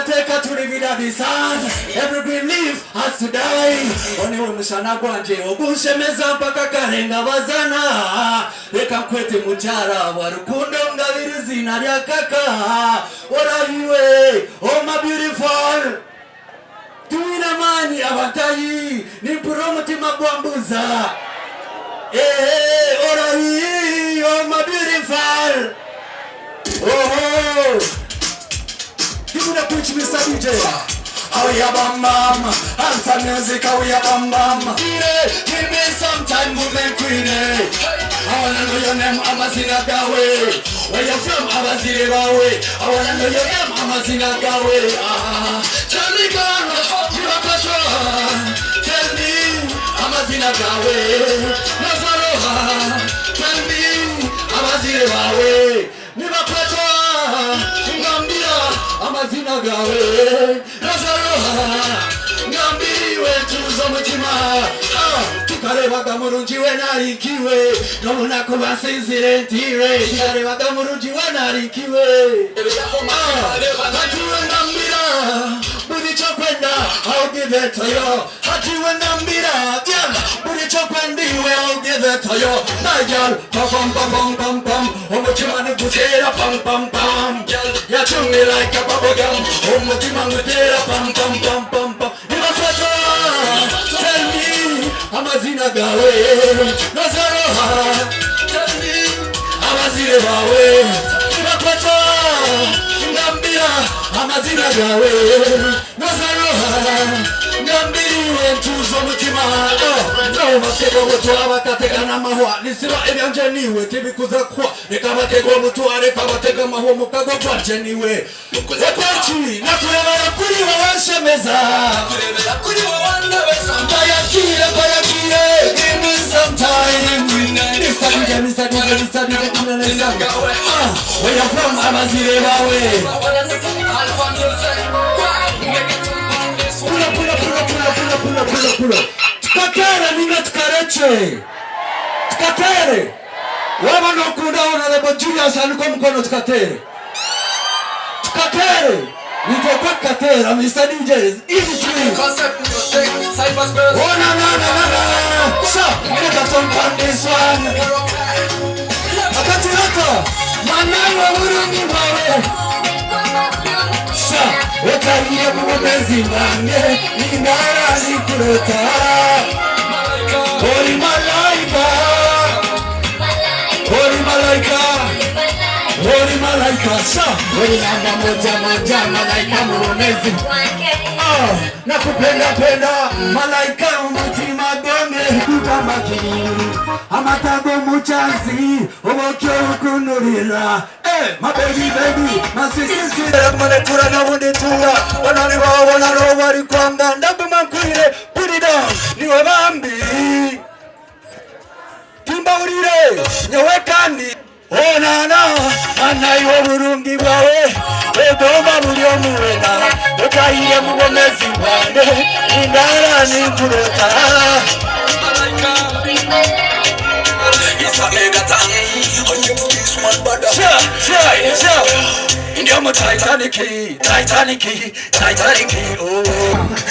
Teka tulivida bisan. Every belief has to die. One umushana gwanje ogushemeza mpaka karenga bazana. Reka kwete mujara warukundo ngabiri zina lya kaka. What are you? Oh my beautiful. Tuina mani avantayi ni mutima gwambuza. What are you? Oh my beautiful. Oh. Give me the pitch, Mr. DJ. Oh yeah, bam bam. Answer music, oh yeah, bam bam. Give me some time, movement queen. I wanna know your name, Amazina Gawe. Where you from, Amazina Gawe? I wanna know your name, Amazina Gawe. Tell me, girl, you are control. Tell me, Amazina Gawe. Nazaro, tell me, Amazina Gawe. Niba control. Ngambia, Amazina Gawe. Nazaro, ngambiriwe tuzo mutima. Tukarebaga murungi we narikiwe. Nobona ko basinzire ntire. Tukarebaga murungi we narikiwe. Hatiwe ngambira buri cyo kwenda I'll give it to you. Hatiwe ngambira buri cyo kwendiwe I'll give it to you. Nayal pam pam pam pam pam. Umutima ni gutera pam pam pam. Ya chew me like a bubble gum. Umutima ngutera pam pam pam pam pam. Tell me, Amazina Gawe. Nazaro, tell me, Amazina Gawe. Nibakwata, ngambira, Amazina Gawe. Nazaro, ngambiriwe tuzo mutima. No matego mutu abatega na mahwa. Nisira ebyanje niwe tibikuza kwa. Reka batego mutu areka batega mahwa mukago kwajeniwe. Epachi nakurebera kuri washemeza. Give me some time. Mr. DJ, where you from, Amazina Gawe? Pull up. Tukakere, nina tukareche. Tukakere. Wama nokunda Honorable Julius aliko mkono tukakere. Tukakere. Nitoka katera, Mr. DJ, easy to me. Concept music, cyberspace. Oh na. So, get us on this one. Akati hata, manai wa urungi mawe. So, wetaiye mwezi mange, ingara zikurota. Holy malaika. Holy malaika, sa Holy namba moja malaika muromezi. Nakupenda malaika umutima gome kutamaki. Amatago muchazi obokyo kunurira. My baby, my sister, manekura na wundi tura. Wanaro wari kwamba ndabu mankuire. Put it down, niwe bambi. Timba urire, nyewe kandi. Oh nana, manai wa burungi bwawe. Egomba muri omuwena. Okaire mugomezi bwange. Indara ninkurota. Indiamo Titanic, oh.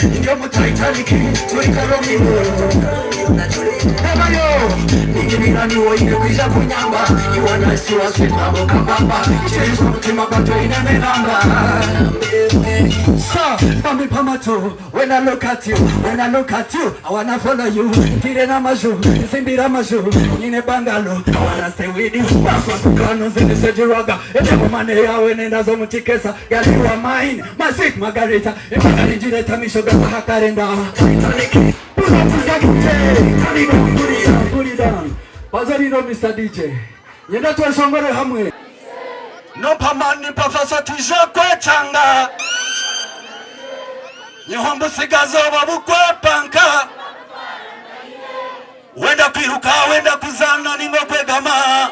Indiamo Titanic, tuikaromi. Ebayo, nigirira niwo ine kwisha kunyamba. Iwana siwa sitabo kabamba. Chesu mutima bato ine menamba. So, mami pamato, when I look at you, I wanna follow you. Tire na maju, simbira maju, ine bangalo. I wanna stay with you. Paswa kukano zini sejiroga. Ejemo mane yawe nenda zo muchikesa. Gali you are mine, my sweet margarita. Imagari jireta mishoga sahakarenda. Titanic, pura pisa kute. Titanic, puri Bazarino Mr. DJ. Yenda twashongore hamwe. No pamani Professor Tija kwechanga. Nyihombo sigazo babukwe panka. Wenda kwiruka wenda kuzana ningokwe gama.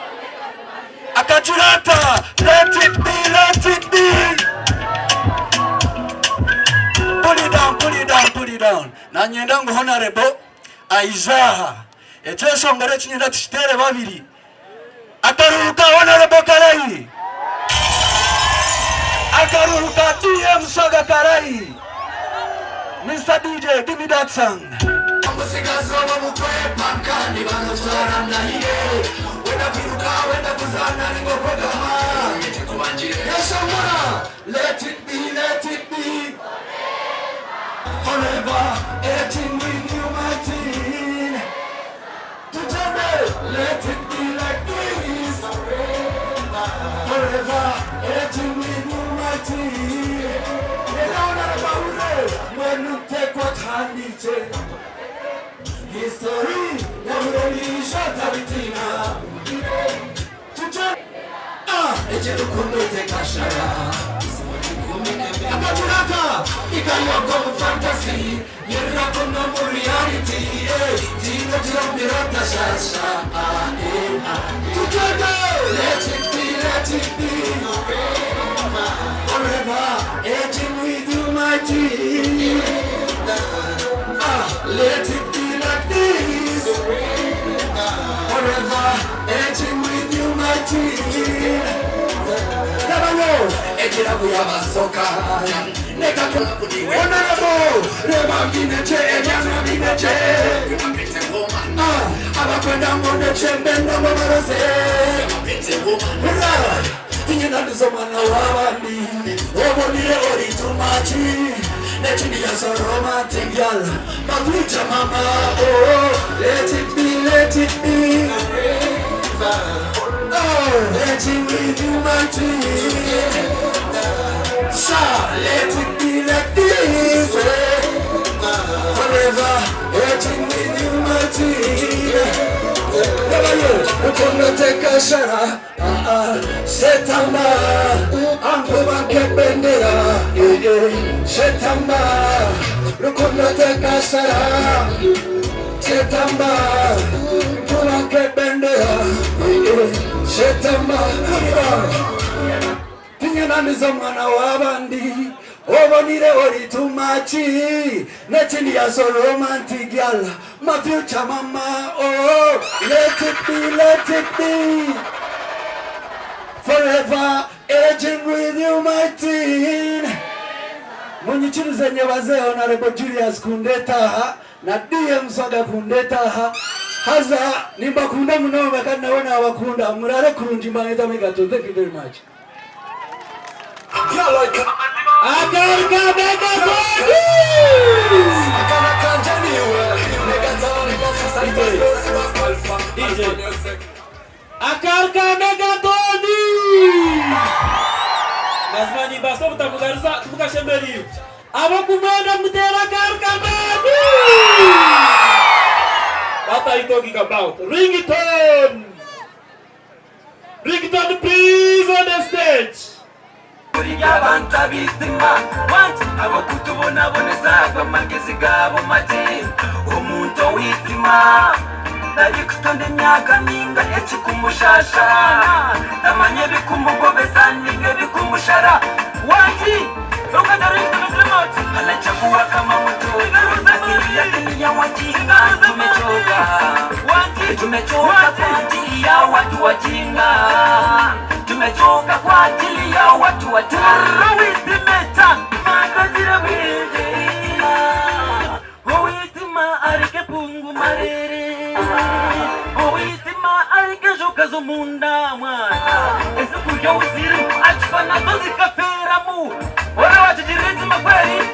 Akachurata, let it be, let it be. Put it down, put it down, put it down. Na nyenda ngo honorable Aizaha. Echo shongore chinyenda tishitere babiri. Akaruruka honorable Karai. Akaruruka TM Soga Karai. Mr. DJ, give me that song. Let it be, let it be. Forever, 18 with you, my teen. Together, let it be like this. Forever, 18 with you, my teen. When you take what handy history, never really shut everything up. Ejero kumete kashara. Akachurata, ikayoko fantasy. Yerako no reality. Tino jirambirata shasha. Together, let it be, let it be. Forever, aging with you, my team. Let it be like this. Forever, aging with you, my team. Never know. Ejira kuyaba soka. Neka kuni honorable. Rema bineche, enyana bineche. Abakwenda ngone chembendo mabarose. Tinyina nizomana wabandi. Obonire ori too much. Letini ya so romantic girl. Mavucha mama. Oh, let it be, let it be. Oh, let it with you, my team. So, let it be like this. Forever, let it with you, my team. Never you, we couldn't take a shara. Setamba, Ankuba Kependera. Setamba, we couldn't take a shara. Setamba, Ankuba Kependera. Setamba, Tinyana nizomana wabandi. Obonire ori too much. Netini ya so romantic girl. My future mama. Oh, let it be, let it be. Forever aging with you, my teen. Munyichirize nyebaze honorable Julius Kundeta na DM Soga Kundeta. Haza nimba kunda munonga kandi naona abakunda murare kurunji mbaneta megato. Thank you very much. Akarka megaton. Akarka megaton. Nazmani baso mutakugaruza tukashembeli. Abo kumwenda mutera akarka megaton. What are you talking about? Ringtone! Ringtone, please, on the stage! Yabanta bitima want abakutubona boneza magezi gabo mati umuntu witima ndabikutonde myaka ninga ekikumushasha tamanye bikumbugo besandinge bikumushara wanti ukadarinda remote anachakuwa kama mtu ya wajinga tumechoka wanti tumechoka kwa ajili ya watu wajinga tumechoka kwa ajili ya watu wajinga witimeta makajira bidina witima arike pungu marere witima arike joka zumunda mwana esukuja uziri achfana tozikaferamu ora wachijirezi makweli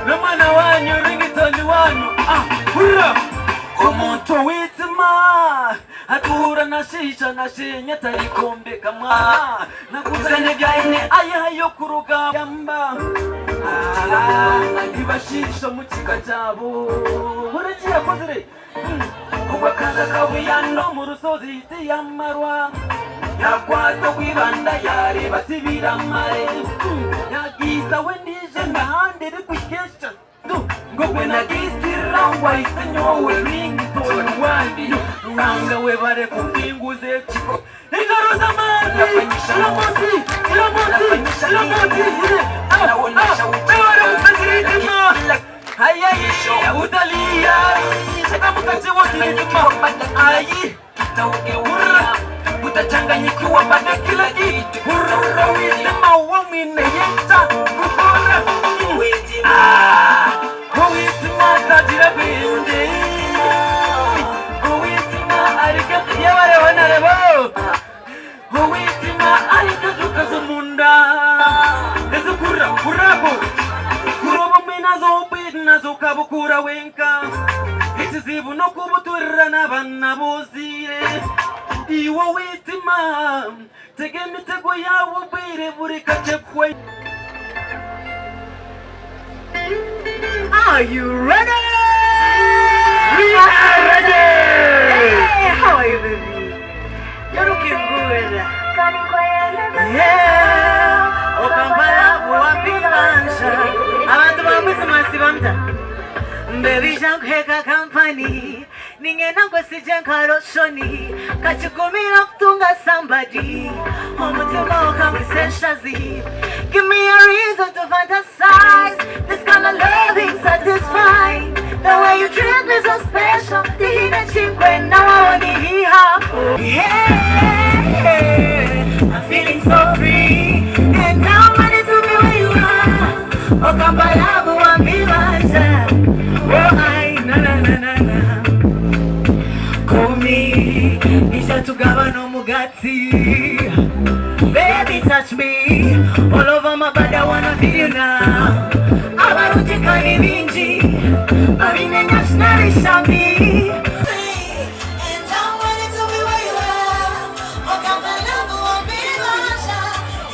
na mwana wanyu ringitoni wanyu hura umuntu witima hatura na shisha na shinya tarikombe kamwana nakuzanye byaine ayayo kuruga yamba ibashisha mu kika cyabo uragiye kozire kubakaza kabuyano mu musozi tiyamarwa yakwata kwibanda yari batibira mare yagiza wendije nahande rikwikesha ngo kwena gitira waita nyowe ringi to wandi ranga we bare kupinguze chiko ingaro zamani lamoti anaonesha utajiri haya utalia sasa mkazi wote nyuma ayi utaugeuka utachanganyikiwa baada kila kitu urawizima wamine yeta kubora Huitima tajira binde Huitima arika yabare wanarebo Huitima arika tukazumunda Ezo kurabo Kurobo minazo bidnazo kabukura wenka Itizibu no kubuturra na banna bozire Iwa witima Tegemitego yawo bire burika chekwe Are you ready? We are ready! Hey, how are you, baby? You're looking good. Yeah. Okampala buwapimansha. Abantu bamwisi masibamta. Baby jankweka company. Ningena kwesije nkaroshoni. Kachigumira kutunga somebody. Omutima okamiseshazi. Give me a reason to fantasize. This kind of loving satisfying. The way you treat me so special. The hidden chinkwe now I wanna hear how. Yeah, I'm feeling so free. And now I'm ready to be where you are. Oh, Kampala, I'm oh, I, na. Call me. Isha tugaba no mugati. Baby, touch me. All over my body, I wanna feel you now. Abaruti kani minji. Babine nationally shambi. And I wanted to be where you are. Oh, Kampala, won't be Masha.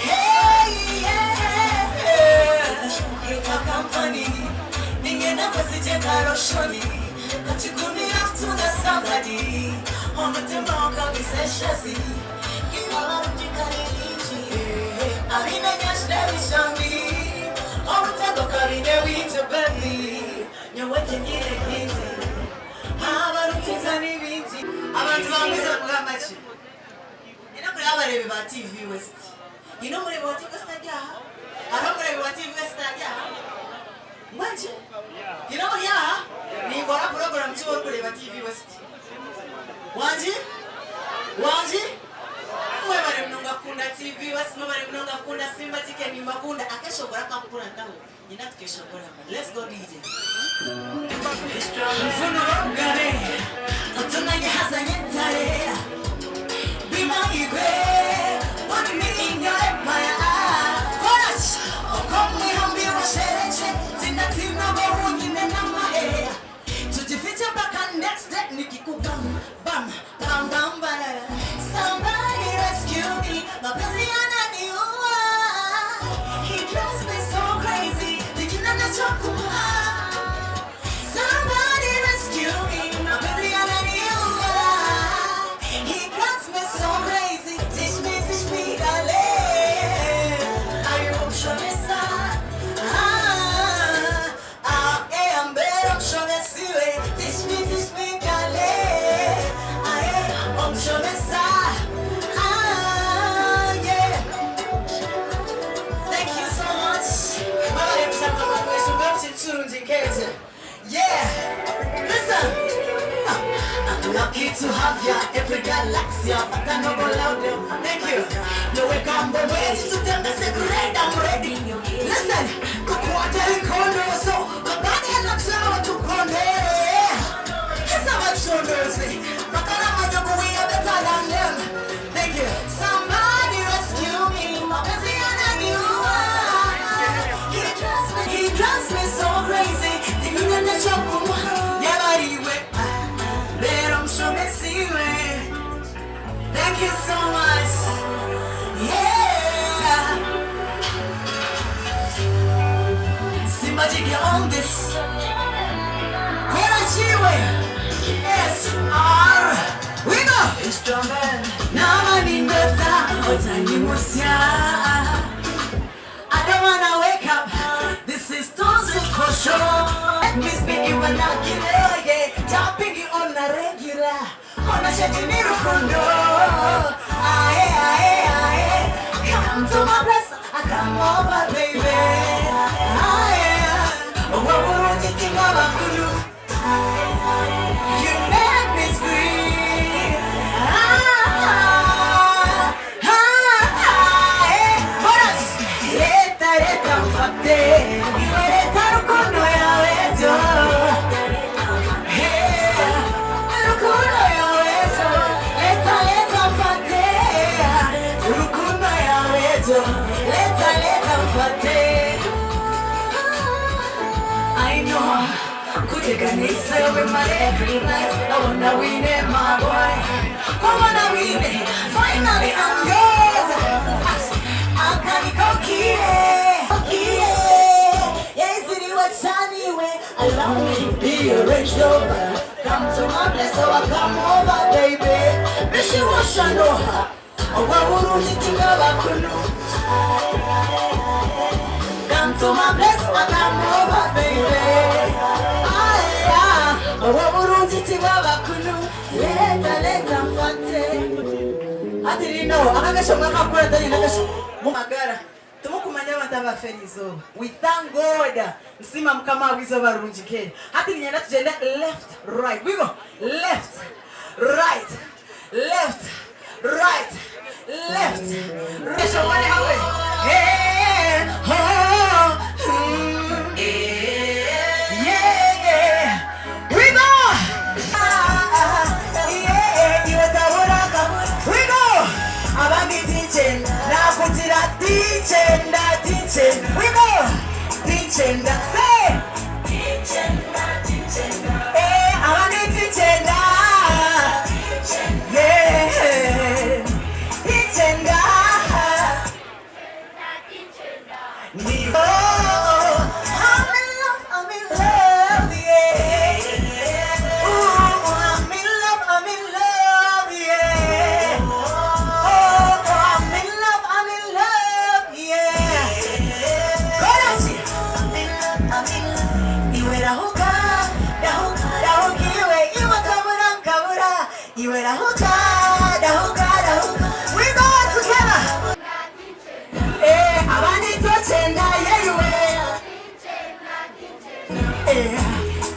Hey, yeah. Your company. Ningena kwesije karoshoni. Kachigumi after somebody. Omutima okabiseshazi. Abaruti kani minji. Abine nationally shambi. Omutego kabine wite baby. Nyowete ngire kinzi. Abaruti kani minji. Abantu bambiza kugamba ki? Ina kuri abarebe ba TV West. Ino muri ba TV West ajya. Aramurebe ba TV West ajya. Manje. Ino muri ya. Ni bora program cyo kureba TV West. Wanji? Mwe bare mnonga kunda TV West, mwe bare mnonga kunda Simba Chicken ni makunda akashobora kakura ndaho. Nyina tukeshobora. Let's go DJ. Mfuno gare. Otunanye hazanye tare. Bima igwe. What me in your empire. Chorus. Okomwe hambi washereche. Tina go nyine na mahe. Tujificha baka next day nikikubam bam bam bam bara. Somebody rescue me. Mapenzi yananiua. He drives me so crazy. Tikina nachokuwa. Somebody rescue me. Mapenzi yananiua. He drives me so crazy. Teach me, darling. I won't show me side. I am better, show me see. Teach me, darling. I won't show me side. Yeah. Thank you so much. My name is Abdullah. Yeah. Listen. I'm lucky to have ya. Every galaxy, but I know go louder. Thank you. No way, come ready to tell me secret. I'm ready. Listen. Kukwata ikondo so. Babani anachawa tukonde. It's about shoulders. Makana majogo we are better than them. Thank you. Somebody rescue me. Mapenzi yananiua. He drives me so crazy. Tingine nachokuwa. Yabariwe. Let him show me see way. Thank you so much. Yeah. Simba jige on this. Kora chiwe. S.R. We go. stronger. Nama nindoza otanimusia. I don't wanna wake up. This is toxic for sure. Let me speak you vernacular, yeah. Tapping you on a regular. On a shady rukundo. Aye, aye, aye. Come to my place, I come over, baby. Aye, what would you think about Kulu? You make me scream. Leta mfate. Leta rukundo ya weto. Rukundo ya weto. Leta mfate. Rukundo ya weto. Leta mfate. I know. Kuteganisa with my every life. I wanna win it, my boy. I wanna win it. Finally I'm yours. Allow me to be a Range Rover. Come to my place, so I come over, baby. Bishi washanoha. Wawuru jitinga kunu. Come to my place, I come over, baby. Wawuru jitinga kunu. Leta mfate. Ati no, akakasho ngakakura tani nakasho. Mumagara. Tumukumanya mataba felizo. We thank God. Msima mkama wizo barunjike. Hati ninyenda tujenda left, right. We go left, right, left, right, left. Resha wale hawe. Hey, yeah. We go. We go. Abangi teaching. Na kutira teaching. We go. Teaching that say. I want to teach that. Yeah. Teaching that. Oh, I'm in love, yeah. Ooh, I'm in love, yeah. Oh, I'm in love, yeah. Iwe rahuka, dahukiwe, iwe kabura. Iwe rahuka. We go together. Abandi tochenda, yeah, iwe.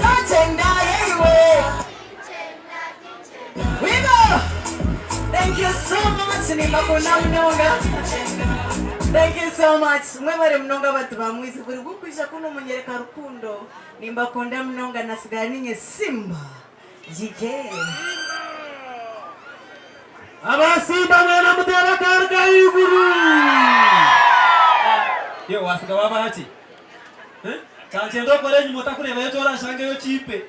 Tochenda, yeah, iwe. We go. Thank you so much, Nimakuna Mnonga. Thank you so much. Mwemare mnonga batu bamwizi kuri gukwisha kuno munyereka rukundo. Nimbakonda mnonga nasiganinye Simba. JK. Abasimba mwana mutera karga iguru. Yo wasiga baba hachi. Chanchendo kore nyumota kure bayo tora shange yo chipe.